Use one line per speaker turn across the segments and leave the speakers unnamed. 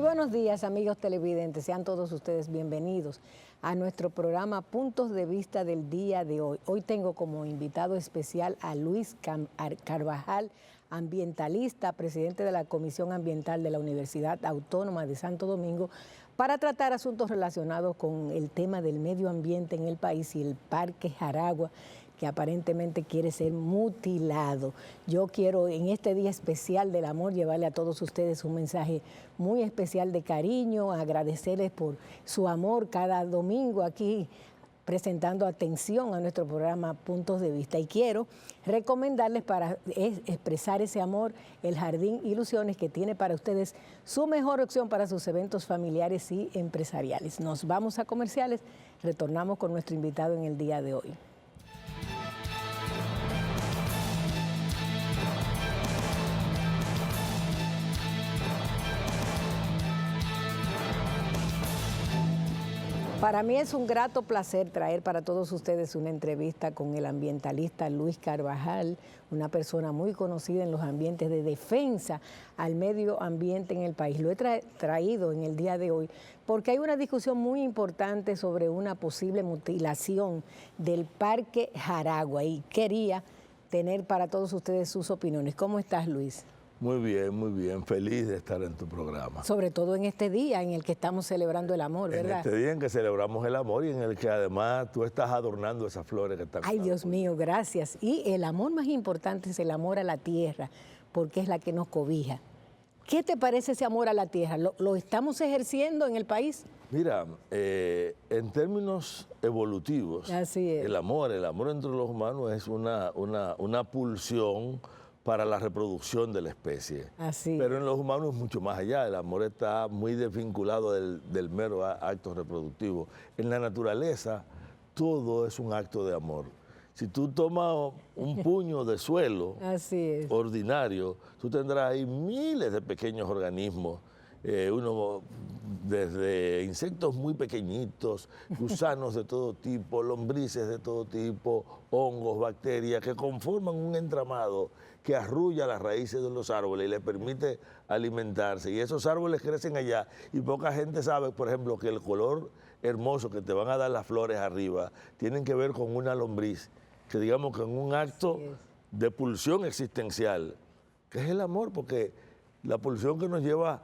buenos días, amigos televidentes. Sean todos ustedes bienvenidos a nuestro programa Puntos de Vista del día de hoy. Hoy tengo como invitado especial a Luis Carvajal, ambientalista, presidente de la Comisión Ambiental de la Universidad Autónoma de Santo Domingo, para tratar asuntos relacionados con el tema del medio ambiente en el país y el Parque Jaragua, que aparentemente quiere ser mutilado. Yo quiero en este día especial del amor llevarle a todos ustedes un mensaje muy especial de cariño, agradecerles por su amor cada domingo aquí presentando atención a nuestro programa Puntos de Vista. Y quiero recomendarles para expresar ese amor el Jardín Ilusiones, que tiene para ustedes su mejor opción para sus eventos familiares y empresariales. Nos vamos a comerciales, retornamos con nuestro invitado en el día de hoy. Para mí es un grato placer traer para todos ustedes una entrevista con el ambientalista Luis Carvajal, una persona muy conocida en los ambientes de defensa al medio ambiente en el país. Lo he traído en el día de hoy porque hay una discusión muy importante sobre una posible mutilación del Parque Jaragua y quería tener para todos ustedes sus opiniones. ¿Cómo estás, Luis?
Muy bien, feliz de estar en tu programa.
Sobre todo en este día en el que estamos celebrando el amor, ¿verdad?
En este día en que celebramos el amor y en el que además tú estás adornando esas flores que están...
Ay, Dios mío, gracias. Y el amor más importante es el amor a la tierra, porque es la que nos cobija. ¿Qué te parece ese amor a la tierra? ¿Lo estamos ejerciendo en el país?
Mira, en términos evolutivos,
así es.
El amor entre los humanos es una pulsión para la reproducción de la especie.
Así.
Pero en los humanos es mucho más allá. El amor está muy desvinculado del mero acto reproductivo. En la naturaleza, todo es un acto de amor. Si tú tomas un puño de suelo ordinario, tú tendrás ahí miles de pequeños organismos, uno desde insectos muy pequeñitos, gusanos de todo tipo, lombrices de todo tipo, hongos, bacterias, que conforman un entramado que arrulla las raíces de los árboles y les permite alimentarse. Y esos árboles crecen allá y poca gente sabe, por ejemplo, que el color hermoso que te van a dar las flores arriba tienen que ver con una lombriz, que digamos que en un acto de pulsión existencial, que es el amor, porque la pulsión que nos lleva,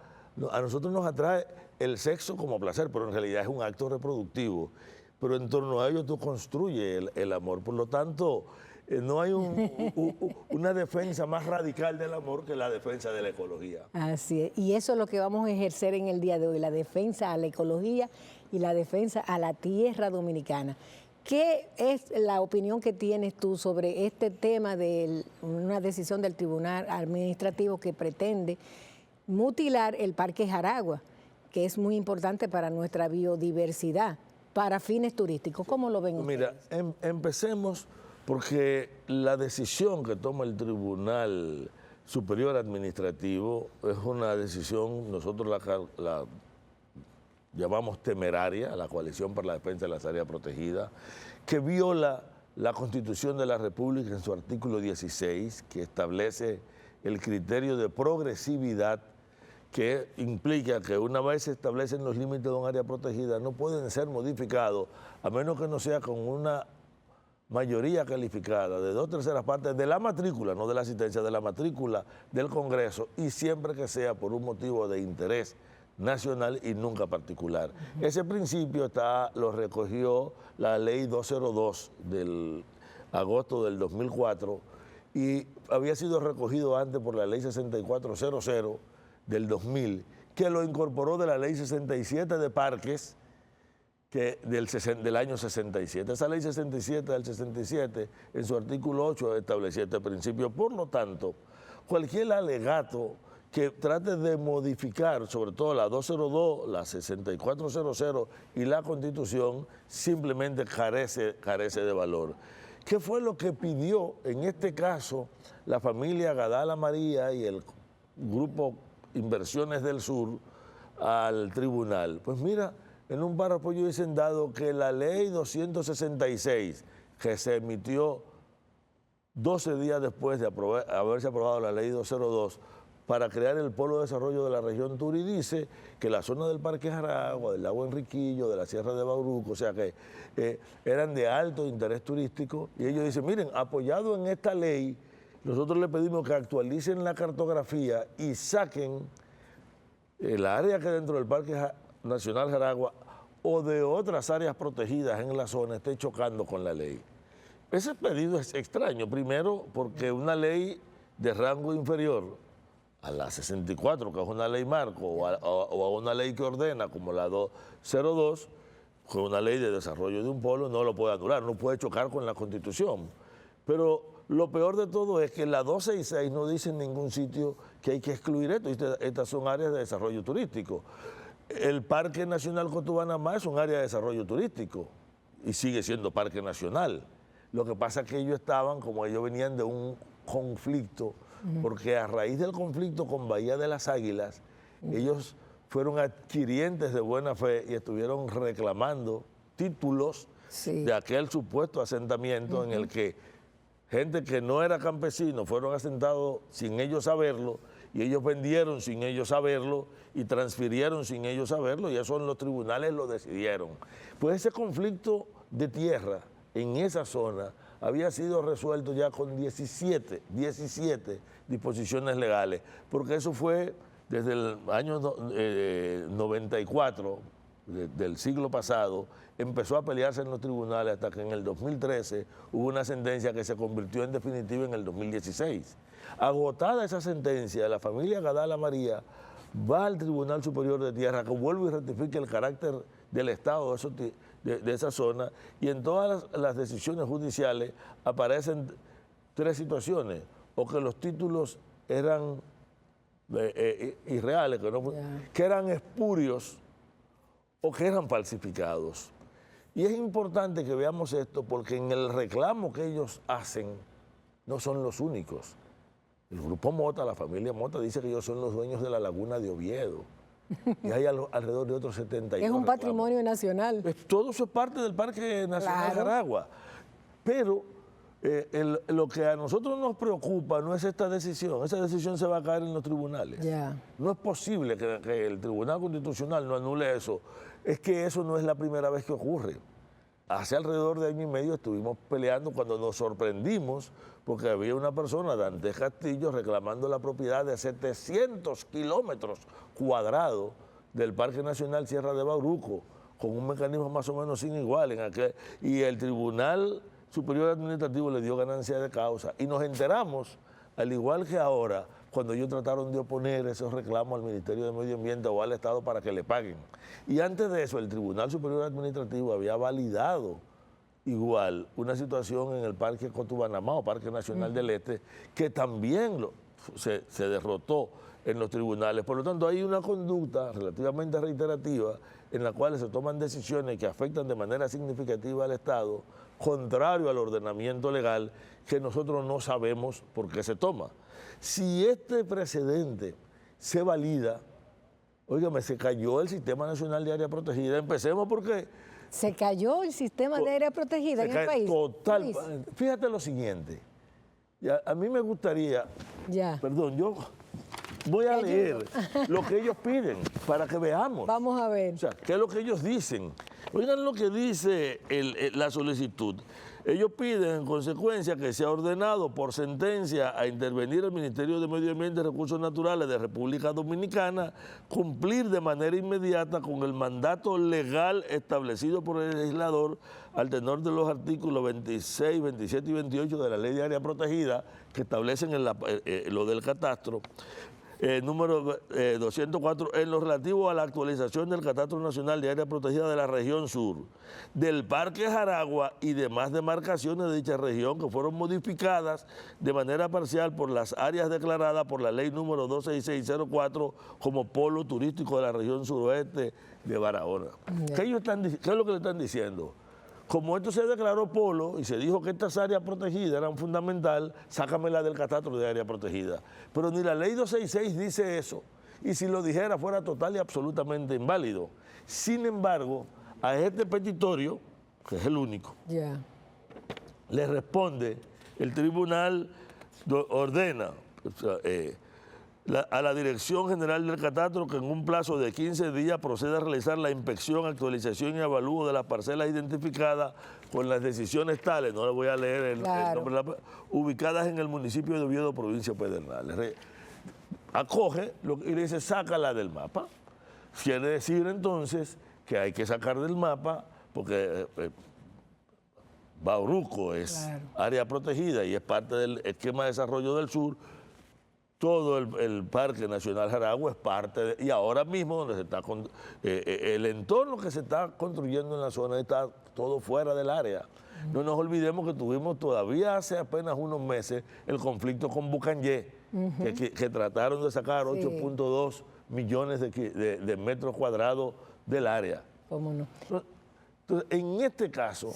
a nosotros nos atrae el sexo como placer, pero en realidad es un acto reproductivo. Pero en torno a ello tú construyes el amor. Por lo tanto, no hay una defensa más radical del amor que la defensa de la ecología.
Así es. Y eso es lo que vamos a ejercer en el día de hoy, la defensa a la ecología y la defensa a la tierra dominicana. ¿Qué es la opinión que tienes tú sobre este tema de una decisión del Tribunal Administrativo que pretende mutilar el Parque Jaragua, que es muy importante para nuestra biodiversidad, para fines turísticos? ¿Cómo lo ven ustedes?
Mira, empecemos porque la decisión que toma el Tribunal Superior Administrativo es una decisión, nosotros la llamamos temeraria, la Coalición para la Defensa de las Áreas Protegidas, que viola la Constitución de la República en su artículo 16, que establece el criterio de progresividad, que implica que una vez se establecen los límites de un área protegida, no pueden ser modificados, a menos que no sea con una mayoría calificada de 2/3 partes de la matrícula, no de la asistencia, de la matrícula del Congreso, y siempre que sea por un motivo de interés nacional y nunca particular. Ese principio lo recogió la ley 202 del agosto del 2004 y había sido recogido antes por la ley 6400 del 2000, que lo incorporó de la ley 67 de parques del año 67. Esa ley 67 del 67, en su artículo 8, establecía este principio. Por lo tanto, cualquier alegato que trate de modificar, sobre todo la 202, la 6400 y la Constitución, simplemente carece de valor. ¿Qué fue lo que pidió en este caso la familia Gadala María y el grupo Inversiones del Sur al tribunal? Pues mira, en un párrafo ellos dicen, dado que la ley 266, que se emitió 12 días después de haberse aprobado la ley 202, para crear el polo de desarrollo de la región Tur y dice que la zona del Parque Jaragua, del lago Enriquillo, de la Sierra de Bauruco, o sea que eran de alto interés turístico, y ellos dicen, miren, apoyado en esta ley, nosotros le pedimos que actualicen la cartografía y saquen el área que dentro del Parque Nacional Jaragua o de otras áreas protegidas en la zona esté chocando con la ley. Ese pedido es extraño, primero porque una ley de rango inferior a la 64, que es una ley marco, o a una ley que ordena, como la 202, que es una ley de desarrollo de un polo, no lo puede anular, no puede chocar con la Constitución. Pero lo peor de todo es que la 266 no dice en ningún sitio que hay que excluir esto. Estas son áreas de desarrollo turístico. El Parque Nacional Cotubanamá es un área de desarrollo turístico y sigue siendo parque nacional. Lo que pasa es que ellos estaban, como ellos venían de un conflicto, porque a raíz del conflicto con Bahía de las Águilas, ellos fueron adquirientes de buena fe y estuvieron reclamando títulos de aquel supuesto asentamiento en el que gente que no era campesino fueron asentados sin ellos saberlo, y ellos vendieron sin ellos saberlo y transfirieron sin ellos saberlo, y eso en los tribunales lo decidieron. Pues ese conflicto de tierra en esa zona había sido resuelto ya con 17 disposiciones legales, porque eso fue desde el año 94 del siglo pasado, empezó a pelearse en los tribunales hasta que en el 2013 hubo una sentencia que se convirtió en definitiva en el 2016. Agotada esa sentencia, la familia Gadala María va al Tribunal Superior de Tierra, que vuelve y ratifica el carácter del Estado de esa zona, y en todas las decisiones judiciales aparecen tres situaciones: o que los títulos eran irreales, que eran espurios, o que eran falsificados. Y es importante que veamos esto porque en el reclamo que ellos hacen no son los únicos. El grupo Mota, la familia Mota, dice que ellos son los dueños de la laguna de Oviedo. Y hay alrededor de otros 72
Es un patrimonio nacional.
Todo eso es parte del Parque Nacional Jaragua. Pero lo que a nosotros nos preocupa no es esta decisión se va a caer en los tribunales. No es posible que el Tribunal Constitucional no anule eso. Es que eso no es la primera vez que ocurre. Hace alrededor de año y medio estuvimos peleando cuando nos sorprendimos porque había una persona, Dante Castillo, reclamando la propiedad de 700 kilómetros cuadrados del Parque Nacional Sierra de Bauruco, con un mecanismo más o menos sin igual y el Tribunal Superior Administrativo le dio ganancia de causa. Y nos enteramos, al igual que ahora, cuando ellos trataron de oponer esos reclamos al Ministerio de Medio Ambiente o al Estado para que le paguen. Y antes de eso, el Tribunal Superior Administrativo había validado igual una situación en el Parque Cotubanamá o Parque Nacional del Este, que también se derrotó en los tribunales. Por lo tanto, hay una conducta relativamente reiterativa en la cual se toman decisiones que afectan de manera significativa al Estado, contrario al ordenamiento legal, que nosotros no sabemos por qué se toma. Si este precedente se valida, óigame, se cayó el Sistema Nacional de Área Protegida. Empecemos porque...
¿Se cayó el sistema de área protegida en el país?
Total. Fíjate lo siguiente. A mí me gustaría... Perdón, yo voy a leer lo que ellos piden para que veamos.
Vamos a ver.
O sea, ¿qué es lo que ellos dicen? Oigan lo que dice la solicitud. Ellos piden, en consecuencia, que sea ordenado por sentencia a intervenir el Ministerio de Medio Ambiente y Recursos Naturales de República Dominicana, cumplir de manera inmediata con el mandato legal establecido por el legislador al tenor de los artículos 26, 27 y 28 de la Ley de Área Protegida, que establecen lo del catastro, número 204, en lo relativo a la actualización del Catastro Nacional de Área Protegida de la Región Sur, del Parque Jaragua y demás demarcaciones de dicha región que fueron modificadas de manera parcial por las áreas declaradas por la Ley número 26604 como polo turístico de la región suroeste de Barahona. ¿Qué es lo que le están diciendo? Como esto se declaró polo y se dijo que estas áreas protegidas eran fundamental, sácamela del catastro de área protegida. Pero ni la ley 266 dice eso, y si lo dijera fuera total y absolutamente inválido. Sin embargo, a este petitorio, que es el único, le responde el tribunal, ordena a la Dirección General del Catastro que en un plazo de 15 días proceda a realizar la inspección, actualización y avalúo de las parcelas identificadas con las decisiones tales, no le voy a leer el nombre, ubicadas en el municipio de Oviedo, provincia de Pedernales. Acoge y le dice, sácala del mapa. Quiere decir entonces que hay que sacar del mapa, porque Bauruco es área protegida y es parte del esquema de desarrollo del sur. Todo el Parque Nacional Jaragua es parte y ahora mismo donde se está el entorno que se está construyendo en la zona está todo fuera del área. No nos olvidemos que tuvimos todavía hace apenas unos meses el conflicto con Bucanyé, que trataron de sacar 8.2 millones de metros cuadrados del área.
¿Cómo no?
Entonces, en este caso,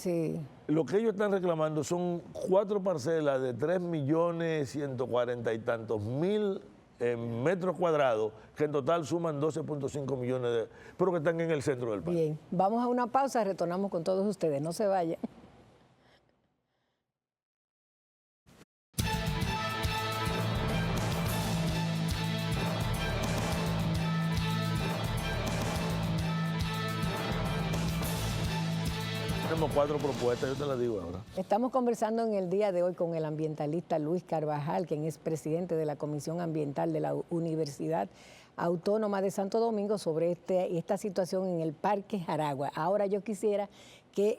lo que ellos están reclamando son 4 parcelas de 3.140.000 y tantos metros cuadrados, que en total suman 12.5 millones, pero que están en el centro del país.
Bien, vamos a una pausa, retornamos con todos ustedes, no se vayan.
Tenemos 4 propuestas, yo te las digo ahora.
Estamos conversando en el día de hoy con el ambientalista Luis Carvajal, quien es presidente de la Comisión Ambiental de la Universidad Autónoma de Santo Domingo, sobre esta situación en el Parque Jaragua. Ahora yo quisiera que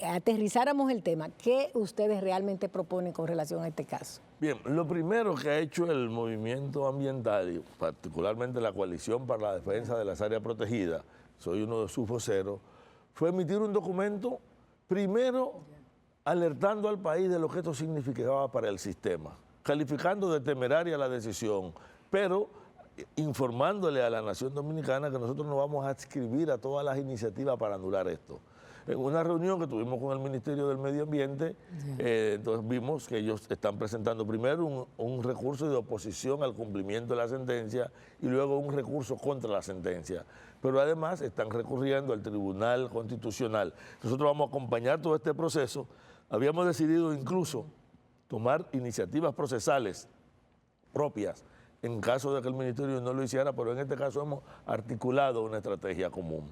aterrizáramos el tema. ¿Qué ustedes realmente proponen con relación a este caso?
Bien, lo primero que ha hecho el movimiento ambiental, y particularmente la Coalición para la Defensa de las Áreas Protegidas, soy uno de sus voceros, fue emitir un documento, primero alertando al país de lo que esto significaba para el sistema, calificando de temeraria la decisión, pero informándole a la nación dominicana que nosotros nos vamos a adscribir a todas las iniciativas para anular esto. En una reunión que tuvimos con el Ministerio del Medio Ambiente, entonces vimos que ellos están presentando primero un recurso de oposición al cumplimiento de la sentencia y luego un recurso contra la sentencia. Pero además están recurriendo al Tribunal Constitucional. Nosotros vamos a acompañar todo este proceso. Habíamos decidido incluso tomar iniciativas procesales propias en caso de que el Ministerio no lo hiciera, pero en este caso hemos articulado una estrategia común.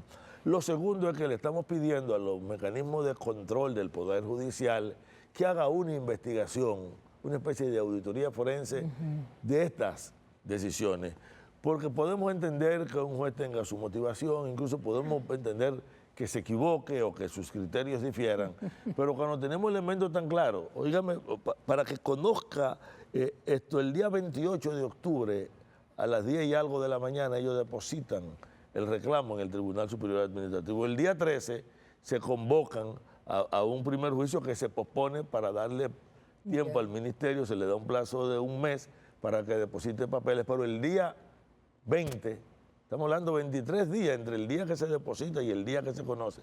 Lo segundo es que le estamos pidiendo a los mecanismos de control del Poder Judicial que haga una investigación, una especie de auditoría forense de estas decisiones, porque podemos entender que un juez tenga su motivación, incluso podemos entender que se equivoque o que sus criterios difieran, pero cuando tenemos elementos tan claros, oígame, para que conozca esto, el día 28 de octubre a las 10 y algo de la mañana ellos depositan el reclamo en el Tribunal Superior Administrativo. El día 13 se convocan a un primer juicio que se pospone para darle tiempo al ministerio, se le da un plazo de un mes para que deposite papeles, pero el día 20, estamos hablando 23 días entre el día que se deposita y el día que se conoce,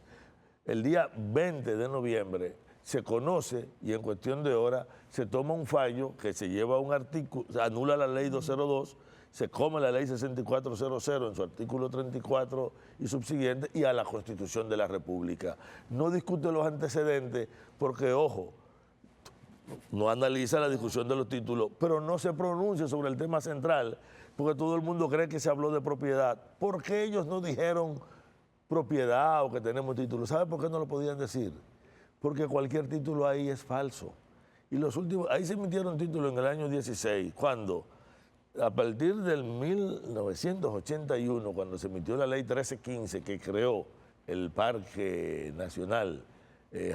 el día 20 de noviembre se conoce y en cuestión de horas se toma un fallo que se lleva a un artículo, anula la ley 202, se come la ley 6400 en su artículo 34 y subsiguiente y a la Constitución de la República. No discute los antecedentes porque, ojo, no analiza la discusión de los títulos, pero no se pronuncia sobre el tema central porque todo el mundo cree que se habló de propiedad. ¿Por qué ellos no dijeron propiedad o que tenemos título? ¿Sabe por qué no lo podían decir? Porque cualquier título ahí es falso. Y los últimos, ahí se emitieron títulos en el año 16, cuando a partir del 1981, cuando se emitió la ley 1315 que creó el Parque Nacional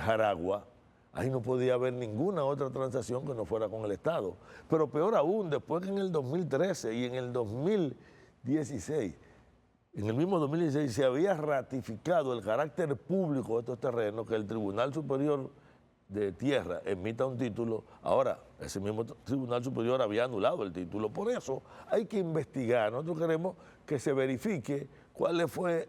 Jaragua, ahí no podía haber ninguna otra transacción que no fuera con el Estado. Pero peor aún, después que en el 2013 y en el 2016, en el mismo 2016 se había ratificado el carácter público de estos terrenos, que el Tribunal Superior de Tierra emita un título, ahora ese mismo Tribunal Superior había anulado el título. Por eso hay que investigar. Nosotros queremos que se verifique cuáles fueron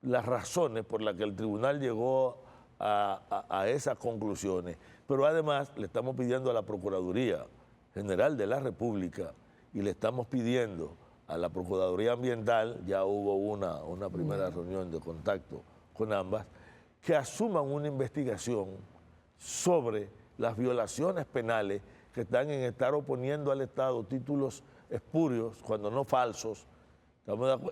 las razones por las que el tribunal llegó a esas conclusiones. Pero además le estamos pidiendo a la Procuraduría General de la República y le estamos pidiendo a la Procuraduría Ambiental, ya hubo una primera reunión de contacto con ambas, que asuman una investigación sobre las violaciones penales que están en estar oponiendo al Estado títulos espurios, cuando no falsos.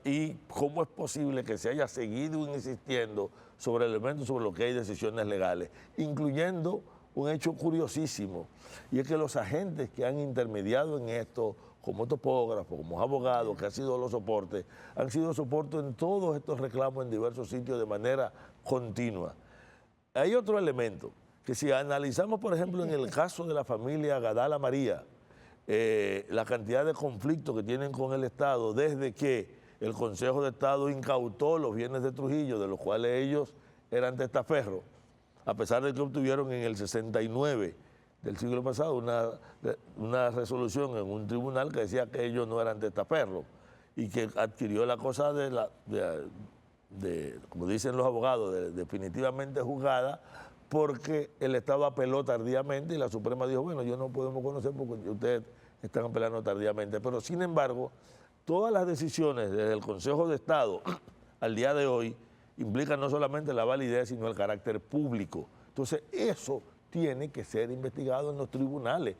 ¿Y cómo es posible que se haya seguido insistiendo sobre elementos sobre lo que hay decisiones legales, incluyendo un hecho curiosísimo, y es que los agentes que han intermediado en esto, como topógrafos, como abogados, que han sido los soportes, han sido soportes en todos estos reclamos en diversos sitios de manera continua. Hay otro elemento, que si analizamos, por ejemplo, en el caso de la familia Gadala María, la cantidad de conflictos que tienen con el Estado desde que el Consejo de Estado incautó los bienes de Trujillo, de los cuales ellos eran testaferros, a pesar de que obtuvieron en el 69 del siglo pasado una resolución en un tribunal que decía que ellos no eran testaferros y que adquirió la cosa como dicen los abogados, definitivamente juzgada, porque el Estado apeló tardíamente y la Suprema dijo, bueno, yo no podemos conocer porque ustedes están apelando tardíamente. Pero sin embargo, todas las decisiones desde el Consejo de Estado al día de hoy implican no solamente la validez, sino el carácter público. Entonces, eso tiene que ser investigado en los tribunales.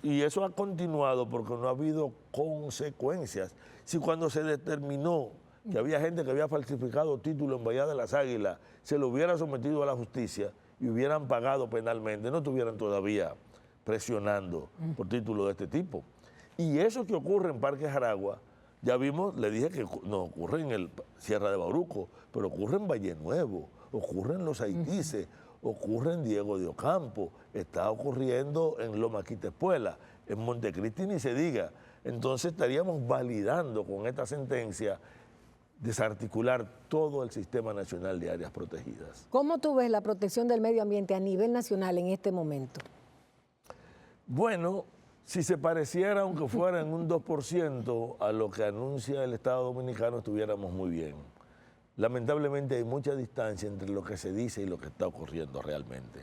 Y eso ha continuado porque no ha habido consecuencias. Si cuando se determinó que había gente que había falsificado títulos en Bahía de las Águilas, se lo hubiera sometido a la justicia y hubieran pagado penalmente, no estuvieran todavía presionando por títulos de este tipo. Y eso que ocurre en Parque Jaragua, ya vimos, le dije que no ocurre en el Sierra de Bauruco, pero ocurre en Valle Nuevo, ocurre en Los Haitises, ocurre en Diego de Ocampo, está ocurriendo en Loma Quitespuela, en Montecristi ni se diga. Entonces estaríamos validando con esta sentencia desarticular todo el Sistema Nacional de Áreas Protegidas.
¿Cómo tú ves la protección del medio ambiente a nivel nacional en este momento?
Bueno, si se pareciera, aunque fuera en un 2% a lo que anuncia el Estado Dominicano, estuviéramos muy bien. Lamentablemente hay mucha distancia entre lo que se dice y lo que está ocurriendo realmente.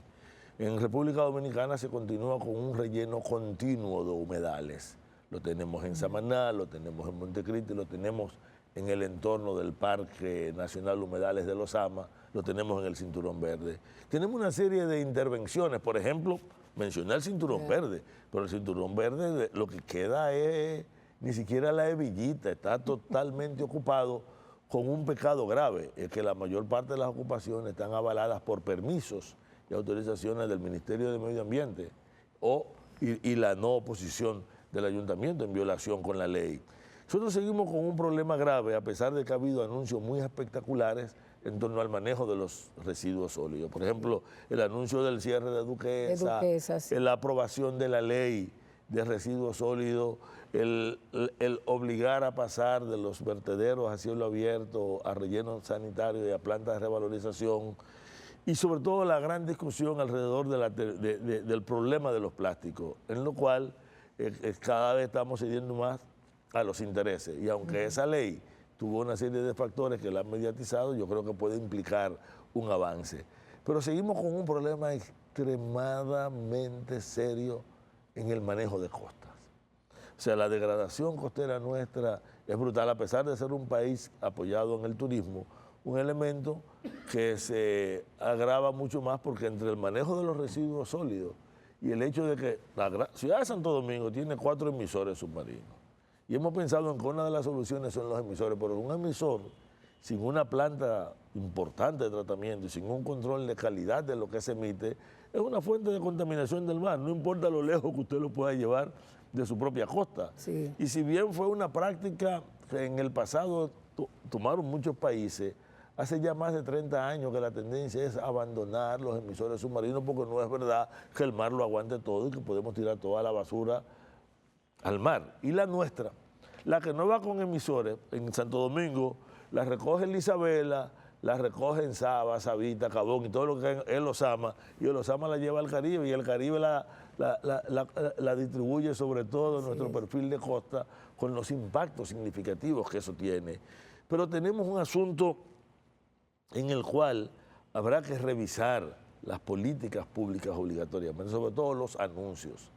En República Dominicana se continúa con un relleno continuo de humedales. Lo tenemos en Samaná, lo tenemos en Montecristi, lo tenemos en el entorno del Parque Nacional Humedales de Los Amas, lo tenemos en el Cinturón Verde. Tenemos una serie de intervenciones, por ejemplo, mencioné el Cinturón Verde, pero el Cinturón Verde lo que queda es ni siquiera la hebillita, está totalmente ocupado con un pecado grave, es que la mayor parte de las ocupaciones están avaladas por permisos y autorizaciones del Ministerio de Medio Ambiente y la no oposición del Ayuntamiento en violación con la ley. Nosotros seguimos con un problema grave, a pesar de que ha habido anuncios muy espectaculares en torno al manejo de los residuos sólidos. Por ejemplo, el anuncio del cierre de Duquesa,
sí.
la aprobación de la ley de residuos sólidos, el obligar a pasar de los vertederos a cielo abierto, a relleno sanitario y a plantas de revalorización, y sobre todo la gran discusión alrededor del problema de los plásticos, en lo cual cada vez estamos cediendo más a los intereses. Y aunque esa ley tuvo una serie de factores que la han mediatizado, yo creo que puede implicar un avance. Pero seguimos con un problema extremadamente serio en el manejo de costas. O sea, la degradación costera nuestra es brutal, a pesar de ser un país apoyado en el turismo, un elemento que se agrava mucho más porque entre el manejo de los residuos sólidos y el hecho de que la ciudad de Santo Domingo tiene 4 emisores submarinos. Y hemos pensado en que una de las soluciones son los emisores, pero un emisor sin una planta importante de tratamiento y sin un control de calidad de lo que se emite, es una fuente de contaminación del mar, no importa lo lejos que usted lo pueda llevar de su propia costa.
Sí.
Y si bien fue una práctica que en el pasado tomaron muchos países, hace ya más de 30 años que la tendencia es abandonar los emisores submarinos porque no es verdad que el mar lo aguante todo y que podemos tirar toda la basura al mar. Y la nuestra, la que no va con emisores, en Santo Domingo, la recoge en Isabela, la recoge en Saba, Sabita, Cabón y todo lo que él los ama, y él los ama la lleva al Caribe, y el Caribe la distribuye sobre todo en nuestro perfil de costa con los impactos significativos que eso tiene. Pero tenemos un asunto en el cual habrá que revisar las políticas públicas obligatorias, pero sobre todo los anuncios.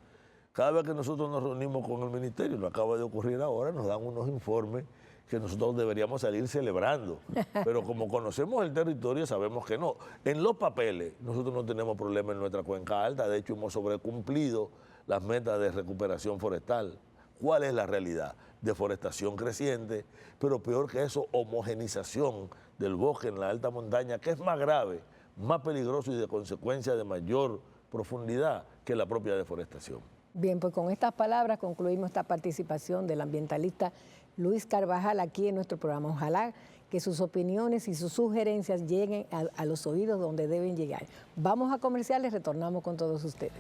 Cada vez que nosotros nos reunimos con el ministerio, lo acaba de ocurrir ahora, nos dan unos informes que nosotros deberíamos salir celebrando. Pero como conocemos el territorio, sabemos que no. En los papeles, nosotros no tenemos problema en nuestra cuenca alta. De hecho, hemos sobrecumplido las metas de recuperación forestal. ¿Cuál es la realidad? Deforestación creciente, pero peor que eso, homogenización del bosque en la alta montaña, que es más grave, más peligroso y de consecuencia de mayor profundidad que la propia deforestación.
Bien, pues con estas palabras concluimos esta participación del ambientalista Luis Carvajal aquí en nuestro programa. Ojalá que sus opiniones y sus sugerencias lleguen a los oídos donde deben llegar. Vamos a comerciales, retornamos con todos ustedes.